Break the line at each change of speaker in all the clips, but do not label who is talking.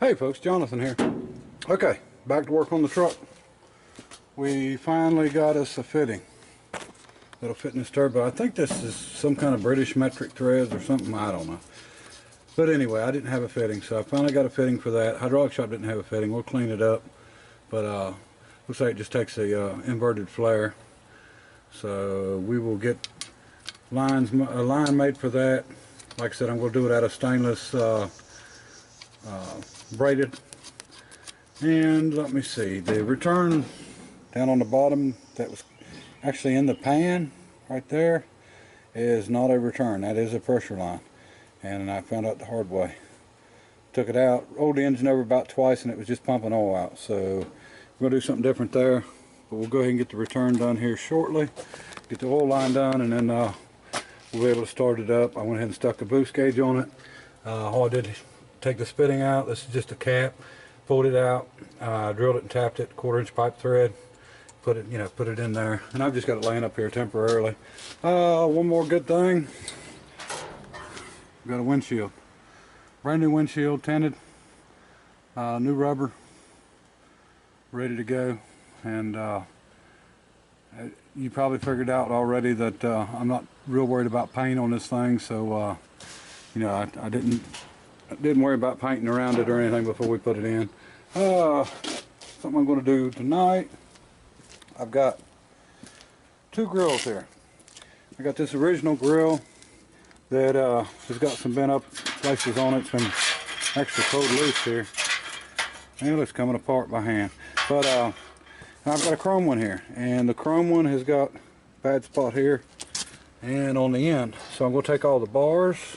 Hey folks, Jonathan here. Okay, back to work on the truck. We finally got us a fitting that'll fit in this turbo. I think this is some kind of British metric threads or something, I don't know. But anyway, I didn't have a fitting, so I finally got a fitting for that. Hydraulic shop didn't have a fitting. We'll clean it up, but looks like it just takes a inverted flare. So we will get a line made for that. Like I said, I'm going to do it out of stainless braided. And let me see, the return down on the bottom that was actually in the pan right there is not a return. That is a pressure line, and I found out the hard way. Took it out, rolled the engine over about twice, and it was just pumping oil out. So we're going to do something different there, but we'll go ahead and get the return done here shortly, get the oil line done, and then we'll be able to start it up. I went ahead and stuck a boost gauge on it. All I did is take the spitting out. This is just a cap. Pulled it out, drilled it and tapped it, 1/4-inch pipe thread. Put it in there, and I've just got it laying up here temporarily. One more good thing. We've got a windshield, brand new windshield, tinted, new rubber, ready to go. And you probably figured out already that I'm not real worried about paint on this thing, so I didn't worry about painting around it or anything before we put it in. Something I'm going to do tonight. I've got two grills here. I got this original grill that has got some bent up places on it. It's been actually pulled loose here, and it's coming apart by hand. But I've got a chrome one here, and the chrome one has got a bad spot here and on the end. So I'm going to take all the bars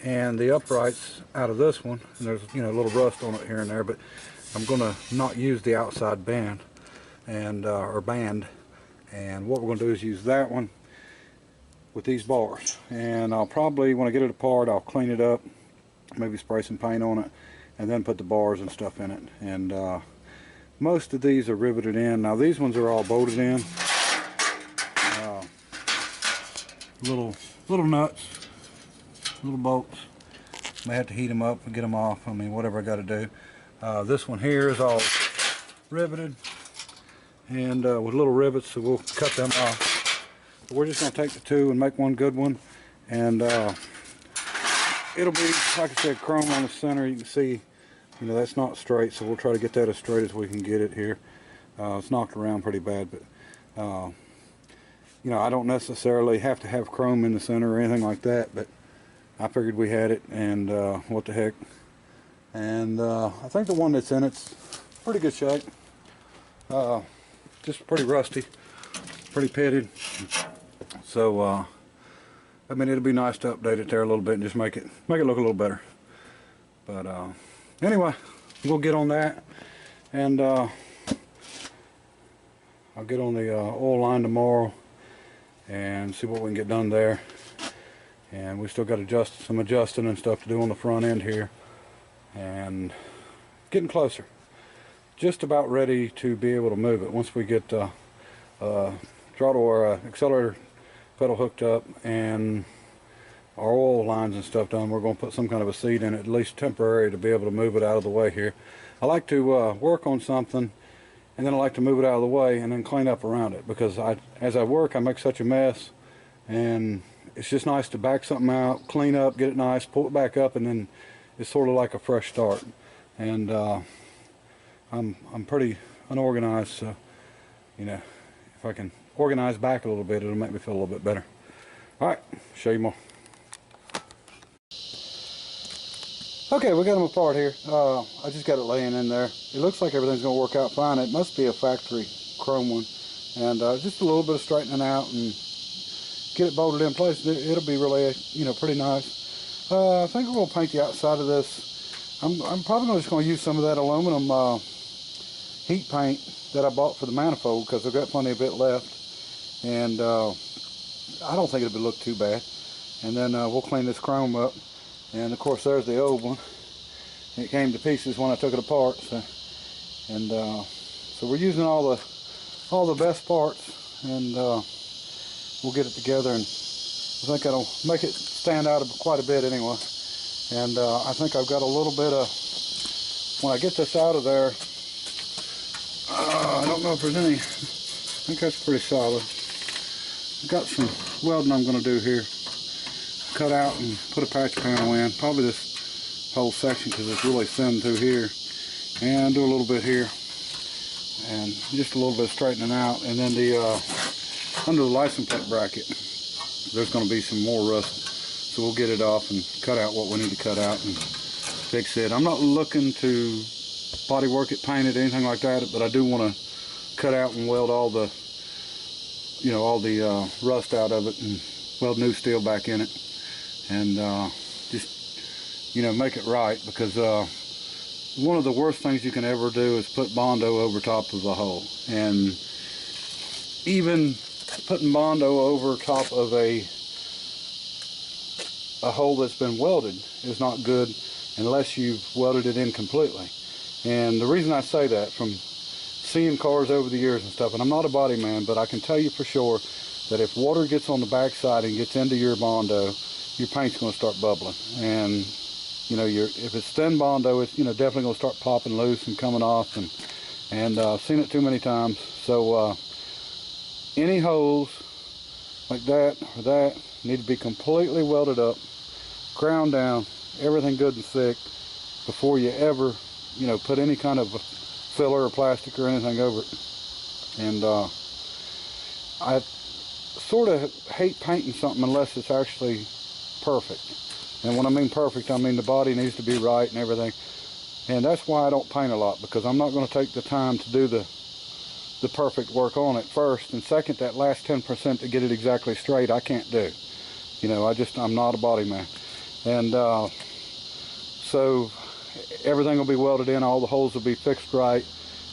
and the uprights out of this one, and there's a little rust on it here and there, but I'm going to not use the outside band and or band, and what we're going to do is use that one with these bars. And I'll probably, when I get it apart, I'll clean it up, maybe spray some paint on it, and then put the bars and stuff in it. And most of these are riveted in. Now these ones are all bolted in. Little nuts, little bolts. May have to heat them up and get them off. I mean, whatever I got to do. This one here is all riveted and with little rivets, so we'll cut them off. But we're just going to take the two and make one good one, and it'll be, like I said, chrome on the center. You can see, that's not straight, so we'll try to get that as straight as we can get it here. It's knocked around pretty bad, but I don't necessarily have to have chrome in the center or anything like that, but I figured we had it, and what the heck. And I think the one that's in it's pretty good shape. Just pretty rusty, pretty pitted. So I mean, it'll be nice to update it there a little bit and just make it look a little better. But anyway, we'll get on that, and I'll get on the oil line tomorrow and see what we can get done there. And we still got some adjusting and stuff to do on the front end here, and getting closer. Just about ready to be able to move it once we get throttle or accelerator pedal hooked up and our oil lines and stuff done. We're going to put some kind of a seat in it, at least temporary, to be able to move it out of the way here. I like to work on something, and then I like to move it out of the way and then clean up around it, because as I work I make such a mess, and it's just nice to back something out, clean up, get it nice, pull it back up, and then it's sort of like a fresh start. And I'm pretty unorganized, so if I can organize back a little bit, it'll make me feel a little bit better. Alright, show you more. Okay, we got them apart here. I just got it laying in there. It looks like everything's going to work out fine. It must be a factory chrome one, and just a little bit of straightening out and get it bolted in place. It'll be really pretty nice. I think we're going to paint the outside of this. I'm probably just going to use some of that aluminum heat paint that I bought for the manifold, because I've got plenty of it left, and I don't think it'll look too bad. And then we'll clean this chrome up, and of course there's the old one. It came to pieces when I took it apart, so we're using all the best parts, and we'll get it together, and I think that'll make it stand out quite a bit anyway. And I think I've got a little bit of when I get this out of there, I don't know if there's any, I think that's pretty solid. I've got some welding I'm going to do here. Cut out and put a patch panel in, probably this whole section because it's really thin through here, and do a little bit here, and just a little bit of straightening out. And then the under the license plate bracket, there's going to be some more rust, so we'll get it off and cut out what we need to cut out and fix it. I'm not looking to body work it, paint it, anything like that, but I do want to cut out and weld all the, you know, all the rust out of it and weld new steel back in it, and just, you know, make it right, because one of the worst things you can ever do is put Bondo over top of the hole. And even putting Bondo over top of a hole that's been welded is not good unless you've welded it in completely. And the reason I say that, from seeing cars over the years and stuff, and I'm not a body man, but I can tell you for sure that if water gets on the backside and gets into your Bondo, your paint's going to start bubbling. And you know, if it's thin Bondo, it's, you know, definitely going to start popping loose and coming off, and I've seen it too many times. So any holes like that or that need to be completely welded up, ground down, everything good and thick before you ever, you know, put any kind of filler or plastic or anything over it. And I sort of hate painting something unless it's actually perfect. And when I mean perfect, I mean the body needs to be right and everything. And that's why I don't paint a lot, because I'm not going to take the time to do the perfect work on it first. And second, that last 10% to get it exactly straight, I can't do. You know, I'm not a body man. And so everything will be welded in, all the holes will be fixed right,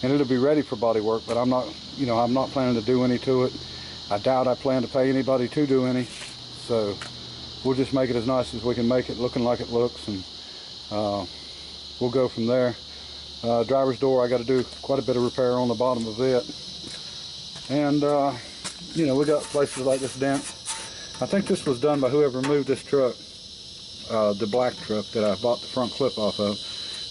and it'll be ready for body work. But I'm not, you know, I'm not planning to do any to it. I doubt I plan to pay anybody to do any. So we'll just make it as nice as we can make it, looking like it looks, and we'll go from there. Driver's door, I got to do quite a bit of repair on the bottom of it. And you know, we got places like this dent. I think this was done by whoever moved this truck, the black truck that I bought the front clip off of,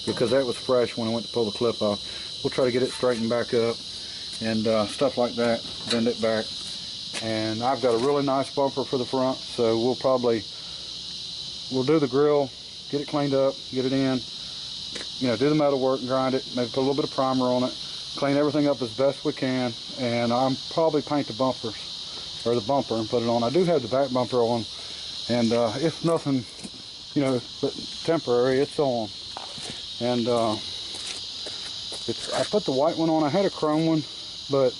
because that was fresh when I went to pull the clip off. We'll try to get it straightened back up and stuff like that, bend it back. And I've got a really nice bumper for the front, so we'll do the grill, get it cleaned up, get it in, you know, do the metal work and grind it, maybe put a little bit of primer on it, clean everything up as best we can, and I'll probably paint the bumpers, or the bumper, and put it on. I do have the back bumper on, and if nothing, you know, but temporary, it's on. And I put the white one on. I had a chrome one, but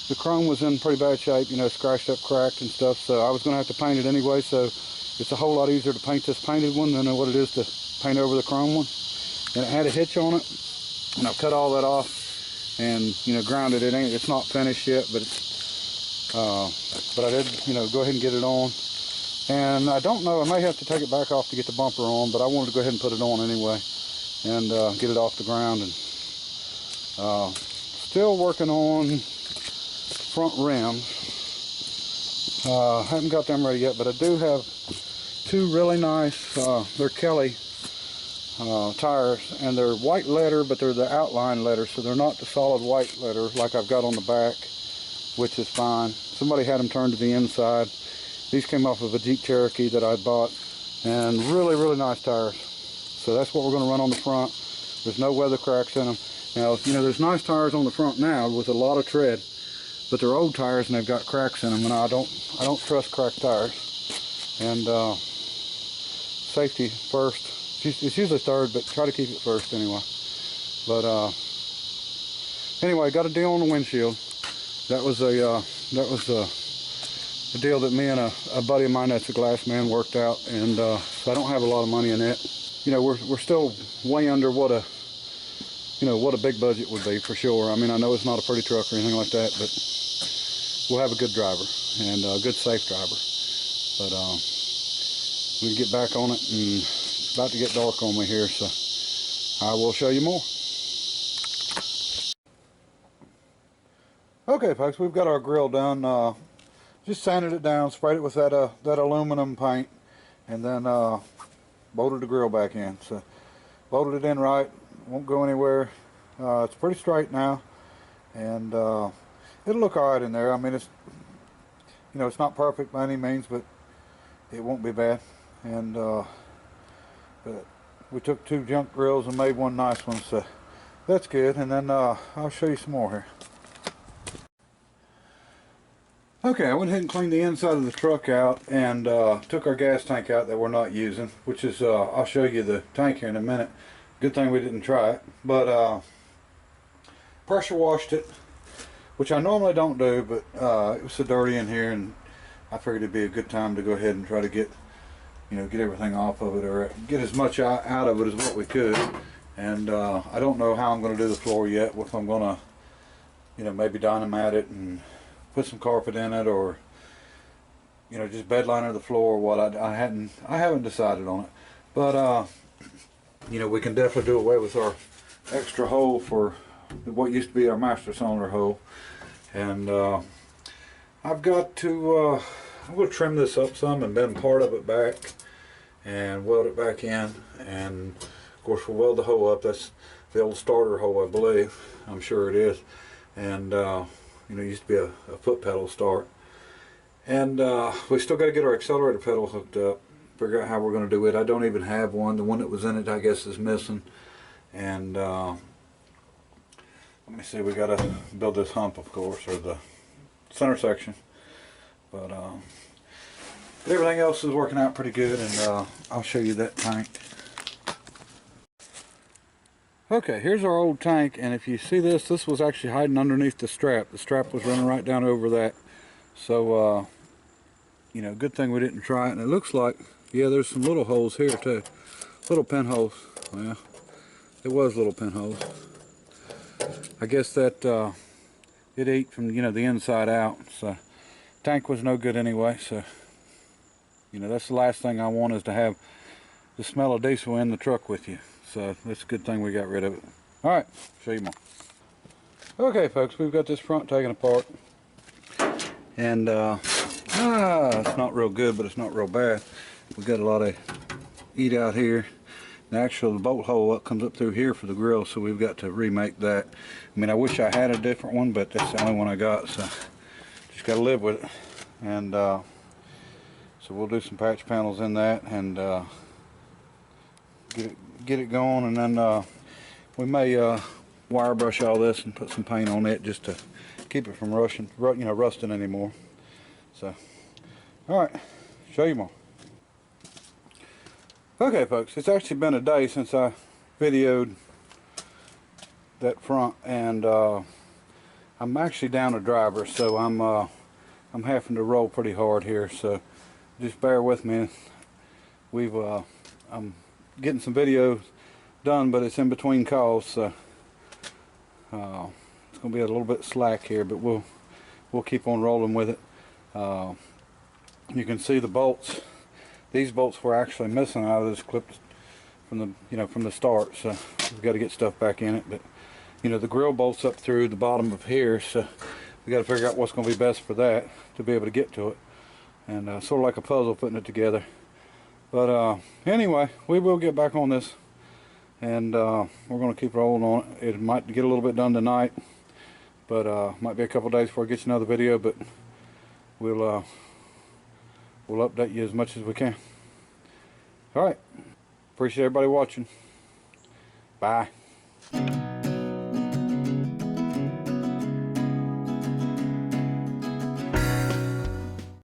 the chrome was in pretty bad shape, you know, scratched up, cracked and stuff, so I was going to have to paint it anyway. So it's a whole lot easier to paint this painted one than what it is to paint over the chrome one. And it had a hitch on it, and I've cut all that off and, you know, grounded it. It's not finished yet, but I did, you know, go ahead and get it on. And I don't know, I may have to take it back off to get the bumper on, but I wanted to go ahead and put it on anyway and get it off the ground. And still working on front rims. Haven't got them ready yet, but I do have two really nice, they're Kelly tires, and they're white leather, but they're the outline leather, so they're not the solid white leather like I've got on the back, which is fine. Somebody had them turned to the inside. These came off of a Jeep Cherokee that I bought, and really, really nice tires. So that's what we're going to run on the front. There's no weather cracks in them. Now, you know, there's nice tires on the front now with a lot of tread, but they're old tires and they've got cracks in them, and I don't trust cracked tires. And safety first. It's usually third, but try to keep it first anyway. But anyway, got a deal on the windshield. That was a deal that me and a buddy of mine that's a glass man worked out, and so I don't have a lot of money in it. You know, we're still way under what a big budget would be, for sure. I mean, I know it's not a pretty truck or anything like that, but we'll have a good driver and a good safe driver. But we can get back on it, and it's about to get dark on me here, so I will show you more. Okay, folks, we've got our grill done. Just sanded it down, sprayed it with that aluminum paint, and then bolted the grill back in. So bolted it in right, won't go anywhere. It's pretty straight now, and it'll look alright in there. I mean, it's, you know, it's not perfect by any means, but it won't be bad. And but we took 2 junk grills and made one nice one, so that's good. And then I'll show you some more here. Okay, I went ahead and cleaned the inside of the truck out and took our gas tank out that we're not using, which is, I'll show you the tank here in a minute. Good thing we didn't try it. But pressure washed it, which I normally don't do, but it was so dirty in here, and I figured it'd be a good time to go ahead and try to get, you know, get everything off of it, or get as much out of it as what we could. And I don't know how I'm going to do the floor yet, if I'm going to, you know, maybe dynamite it and put some carpet in it, or, you know, just bed liner the floor, or what. I haven't decided on it. But you know, we can definitely do away with our extra hole for what used to be our master cylinder hole. And I've got to I'm going to trim this up some and bend part of it back and weld it back in. And of course we'll weld the hole up. That's the old starter hole, I believe. I'm sure it is. And you know, it used to be a foot pedal start. And we still got to get our accelerator pedal hooked up, figure out how we're going to do it. I don't even have one. The one that was in it, I guess, is missing. And let me see, we got to build this hump, of course, or the center section. But everything else is working out pretty good, and I'll show you that tank. Okay, here's our old tank, and if you see this, this was actually hiding underneath the strap. The strap was running right down over that. So, you know, good thing we didn't try it. And it looks like, yeah, there's some little holes here too. Little pinholes. Well, it was little pinholes. I guess that it ate from, you know, the inside out. So, tank was no good anyway. So, you know, that's the last thing I want, is to have the smell of diesel in the truck with you. So that's a good thing we got rid of it. Alright, show you more. Okay folks, we've got this front taken apart. And it's not real good, but it's not real bad. We've got a lot of eat out here. The actual bolt hole comes up through here for the grill, so we've got to remake that. I mean, I wish I had a different one, but that's the only one I got, so just got to live with it. And so we'll do some patch panels in that, and get it going, and then we may wire brush all this and put some paint on it just to keep it from rusting anymore. So, all right, show you more. Okay, folks, it's actually been a day since I videoed that front, and I'm actually down a driver, so I'm having to roll pretty hard here. So just bear with me. I'm getting some videos done, but it's in between calls, so it's going to be a little bit slack here, but we'll keep on rolling with it. You can see the bolts. These bolts were actually missing out of this clip from the start, so we've got to get stuff back in it. But you know, the grill bolts up through the bottom of here, so we got to figure out what's going to be best for that to be able to get to it. And sort of like a puzzle, putting it together. But anyway, we will get back on this, and we're going to keep rolling on it. It might get a little bit done tonight, but might be a couple days before I get you another video. But we'll update you as much as we can. All right, appreciate everybody watching. Bye.